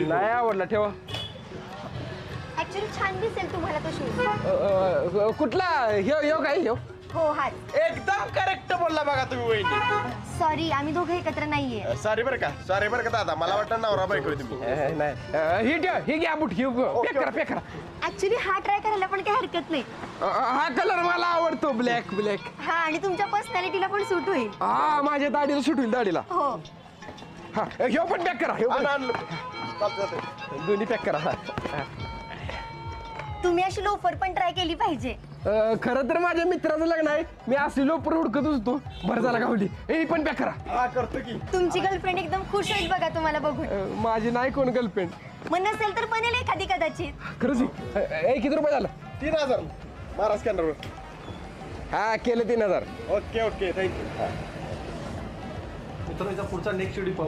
नाही आवडला ठेवा. ऍक्च्युली छान दिसेल तुम्हाला तो शूज. कुठला ह्यो काय ह्यो? हो हाच. एकदम करेक्ट बोलला बघा तुम्ही वहिनी. सॉरी आम्ही दोघे एकत्र नाहीये. सॉरी बरं का दादा, मला वाटतं नवरा बायको तुम्ही. नाही ही ठेव, ही घ्या बूट, पॅक करा. ऍक्च्युली हा ट्राय करायला पण काही हरकत नाही. हा कलर मला आवडतो, ब्लॅक. हा आणि तुमच्या पर्सनॅलिटीला पण सूट होईल. हा माझ्या दाढीला सूट होईल दाढीला. हो. हा ह्यो पण पॅक करा, दोन्ही पॅक करा. तुम्ही अशी लोफर पण ट्राय केली पाहिजे. खरं तर माझ्या मित्राचं लग्न आहे, मी असली लोपर हुडकत होतो. बरं झाला गावली. ही पण पॅक करा. हा करतो की. तुमची गर्लफ्रेंड एकदम खुश होईल बघा तुम्हाला बघून. माझी नाही कोण गर्लफ्रेंड. मग नसेल तर बनेल एखादी कदाचित. खरंच किती रुपये झालं? 3000 महाराज स्कॅनरवर. हा केलं 3000. Okay thank you. मित्रांनो, पुढचा नेक्स्ट व्हिडिओ